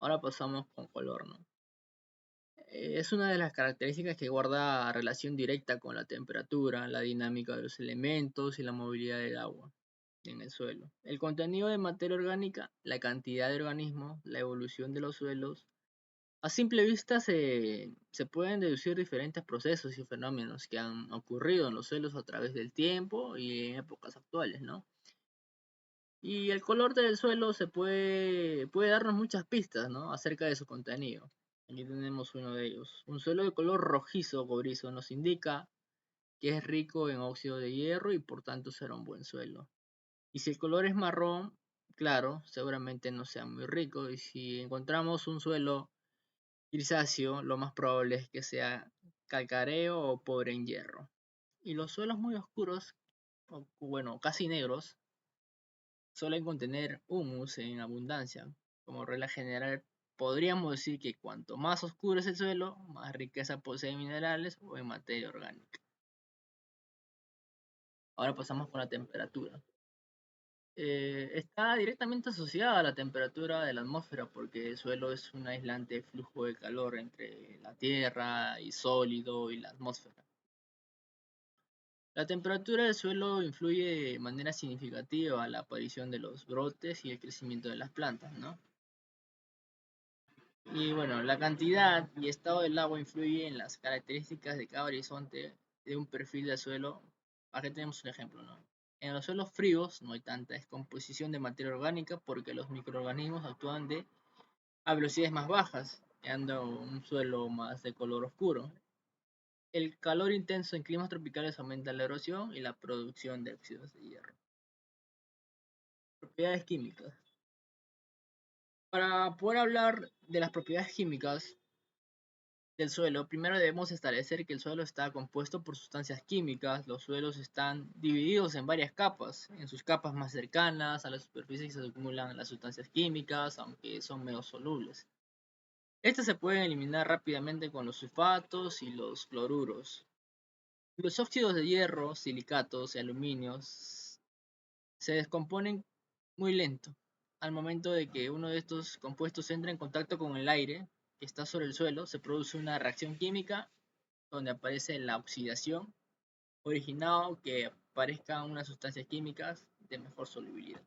Ahora pasamos con color, ¿no? Es una de las características que guarda relación directa con la temperatura, la dinámica de los elementos y la movilidad del agua en el suelo. El contenido de materia orgánica, la cantidad de organismos, la evolución de los suelos. A simple vista se pueden deducir diferentes procesos y fenómenos que han ocurrido en los suelos a través del tiempo y en épocas actuales, ¿no? Y el color del suelo puede darnos muchas pistas, ¿no? Acerca de su contenido. Aquí tenemos uno de ellos. Un suelo de color rojizo o cobrizo nos indica que es rico en óxido de hierro y por tanto será un buen suelo. Y si el color es marrón, claro, seguramente no sea muy rico. Y si encontramos un suelo grisáceo, lo más probable es que sea calcáreo o pobre en hierro. Y los suelos muy oscuros, o bueno, casi negros, suelen contener humus en abundancia. Como regla general, podríamos decir que cuanto más oscuro es el suelo, más riqueza posee en minerales o en materia orgánica. Ahora pasamos con la temperatura. Está directamente asociada a la temperatura de la atmósfera porque el suelo es un aislante flujo de calor entre la tierra y sólido y la atmósfera. La temperatura del suelo influye de manera significativa a la aparición de los brotes y el crecimiento de las plantas, ¿no? Y bueno, la cantidad y estado del agua influye en las características de cada horizonte de un perfil del suelo. Aquí tenemos un ejemplo, ¿no? En los suelos fríos no hay tanta descomposición de materia orgánica porque los microorganismos actúan a velocidades más bajas, creando un suelo más de color oscuro. El calor intenso en climas tropicales aumenta la erosión y la producción de óxidos de hierro. Propiedades químicas. Para poder hablar de las propiedades químicas del suelo, primero debemos establecer que el suelo está compuesto por sustancias químicas. Los suelos están divididos en varias capas. En sus capas más cercanas a la superficie se acumulan las sustancias químicas, aunque son menos solubles. Estas se pueden eliminar rápidamente con los sulfatos y los cloruros. Los óxidos de hierro, silicatos y aluminios se descomponen muy lento. Al momento de que uno de estos compuestos entra en contacto con el aire que está sobre el suelo, se produce una reacción química donde aparece la oxidación, originado que aparezcan unas sustancias químicas de mejor solubilidad.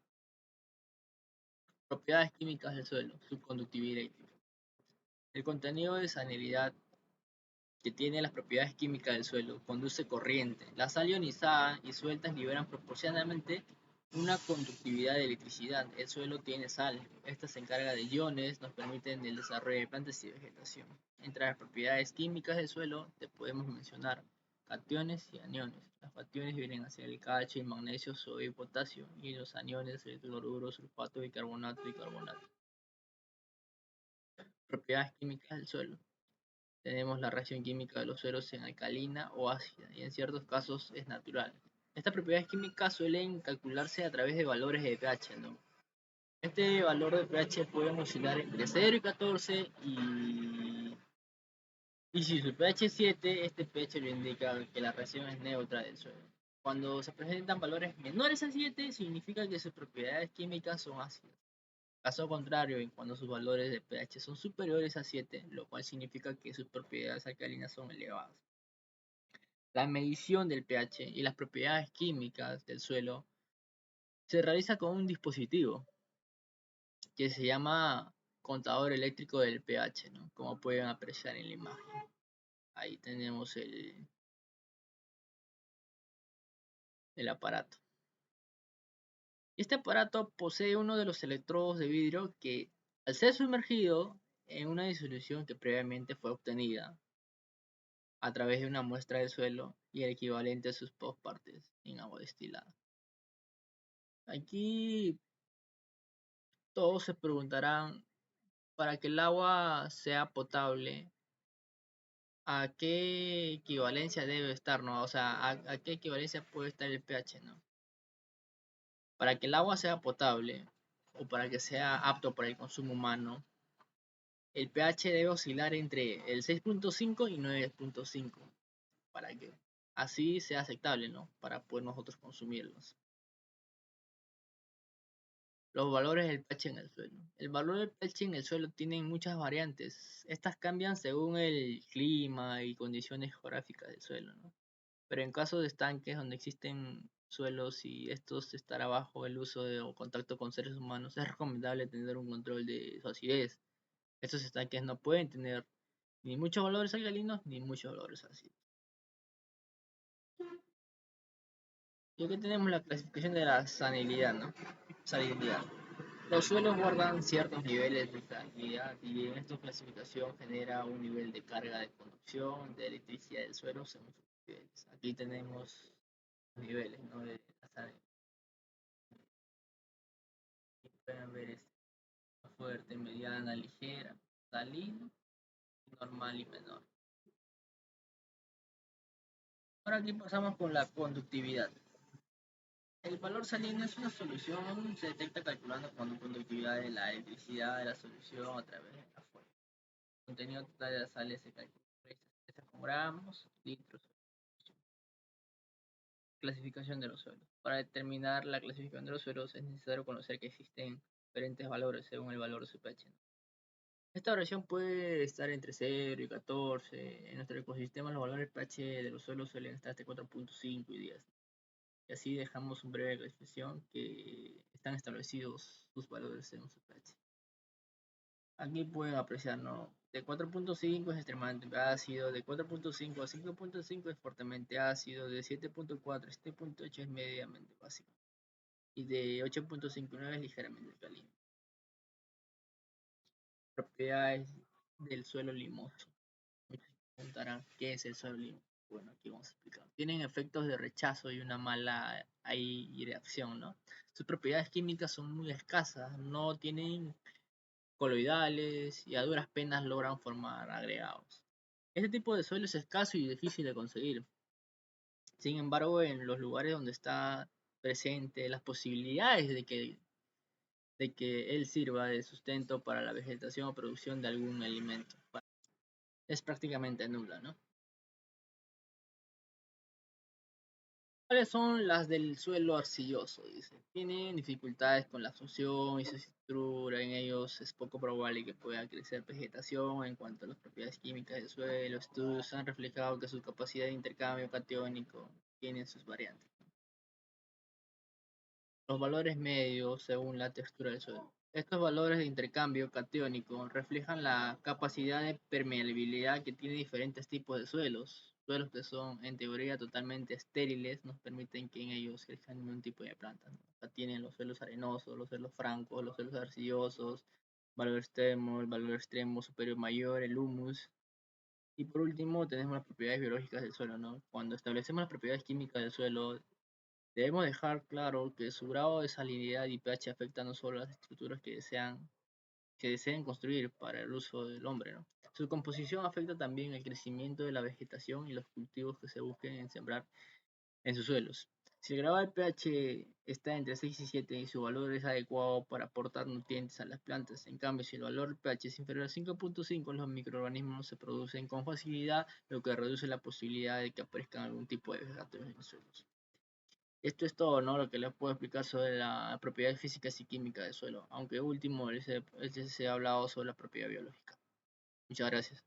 Propiedades químicas del suelo, su conductividad eléctrica. El contenido de salinidad que tiene las propiedades químicas del suelo conduce corriente. La sal ionizada y sueltas liberan proporcionalmente una conductividad de electricidad. El suelo tiene sal. Esta se encarga de iones, nos permiten el desarrollo de plantas y vegetación. Entre las propiedades químicas del suelo te podemos mencionar cationes y aniones. Los cationes vienen a ser el calcio, el magnesio, sodio y potasio, y los aniones el cloruro, sulfato, bicarbonato y carbonato. Propiedades químicas del suelo. Tenemos la reacción química de los suelos en alcalina o ácida y en ciertos casos es natural. Estas propiedades químicas suelen calcularse a través de valores de pH, ¿no? Este valor de pH puede oscilar entre 0 y 14 y si su pH es 7, este pH le indica que la reacción es neutra del suelo. Cuando se presentan valores menores a 7, significa que sus propiedades químicas son ácidas. Caso contrario, y cuando sus valores de pH son superiores a 7, lo cual significa que sus propiedades alcalinas son elevadas. La medición del pH y las propiedades químicas del suelo se realiza con un dispositivo que se llama contador eléctrico del pH, ¿no? Como pueden apreciar en la imagen. Ahí tenemos el aparato. Este aparato posee uno de los electrodos de vidrio que, al ser sumergido en una disolución que previamente fue obtenida a través de una muestra de suelo y el equivalente a sus dos partes en agua destilada. Aquí todos se preguntarán, para que el agua sea potable, ¿a qué equivalencia debe estar, no? O sea, ¿a qué equivalencia puede estar el pH, no? Para que el agua sea potable o para que sea apto para el consumo humano, el pH debe oscilar entre el 6.5 y 9.5 para que así sea aceptable, ¿no? Para poder nosotros consumirlos. Los valores del pH en el suelo. El valor del pH en el suelo tiene muchas variantes. Estas cambian según el clima y condiciones geográficas del suelo, ¿no? Pero en caso de estanques donde existen suelos y estos estará bajo el uso o contacto con seres humanos, es recomendable tener un control de su acidez. Estos estanques no pueden tener ni muchos valores alcalinos ni muchos valores ácidos. Y aquí tenemos la clasificación de la salinidad, ¿no? Salinidad. Los suelos guardan ciertos niveles de salinidad y en esta clasificación genera un nivel de carga de conducción de electricidad del suelo según sus niveles. Aquí tenemos niveles, ¿no? De la salinidad. Pueden ver fuerte, mediana, ligera, salino, normal y menor. Ahora aquí pasamos con la conductividad. El valor salino es una solución, se detecta calculando con conductividad de la electricidad de la solución a través de la fuente. El contenido total de las sales se calcula con gramos, litros. Clasificación de los suelos. Para determinar la clasificación de los suelos es necesario conocer que existen diferentes valores según el valor de su pH. Esta variación puede estar entre 0 y 14. En nuestro ecosistema los valores pH de los suelos suelen estar entre 4.5 y 10. Y así dejamos un breve clasificación que están establecidos sus valores según su pH. Aquí pueden apreciar, ¿no? De 4.5 es extremadamente ácido, de 4.5 a 5.5 es fuertemente ácido, de 7.4 a 7.8 es mediamente básico y de 8.59 es ligeramente alcalino. Propiedades del suelo limoso. Muchos preguntarán qué es el suelo limoso. Bueno, aquí vamos a explicar. Tienen efectos de rechazo y una mala reacción, ¿no? Sus propiedades químicas son muy escasas, no tienen coloidales y a duras penas logran formar agregados. Este tipo de suelo es escaso y difícil de conseguir. Sin embargo, en los lugares donde está presente, las posibilidades de que él sirva de sustento para la vegetación o producción de algún alimento es prácticamente nula, ¿no? ¿Cuáles son las del suelo arcilloso? Dice. Tienen dificultades con la fusión y su estructura. En ellos es poco probable que pueda crecer vegetación. En cuanto a las propiedades químicas del suelo, estudios han reflejado que su capacidad de intercambio catiónico tiene sus variantes. Los valores medios según la textura del suelo. Estos valores de intercambio catiónico reflejan la capacidad de permeabilidad que tienen diferentes tipos de suelos. Suelos que son en teoría totalmente estériles nos permiten que en ellos crezcan ningún tipo de plantas, ¿no? O sea, tienen los suelos arenosos, los suelos francos, los suelos arcillosos, valor extremo, el valor extremo superior mayor, el humus. Y por último tenemos las propiedades biológicas del suelo, ¿no? Cuando establecemos las propiedades químicas del suelo, debemos dejar claro que su grado de salinidad y pH afecta no solo las estructuras que deseen construir para el uso del hombre, ¿no? Su composición afecta también el crecimiento de la vegetación y los cultivos que se busquen sembrar en sus suelos. Si el grado de pH está entre 6 y 7 y su valor es adecuado para aportar nutrientes a las plantas, en cambio si el valor del pH es inferior a 5.5, los microorganismos se producen con facilidad, lo que reduce la posibilidad de que aparezcan algún tipo de vegetación en los suelos. Esto es todo, ¿no? Lo que les puedo explicar sobre la propiedad física y química del suelo, aunque último les he hablado sobre la propiedad biológica. Muchas gracias.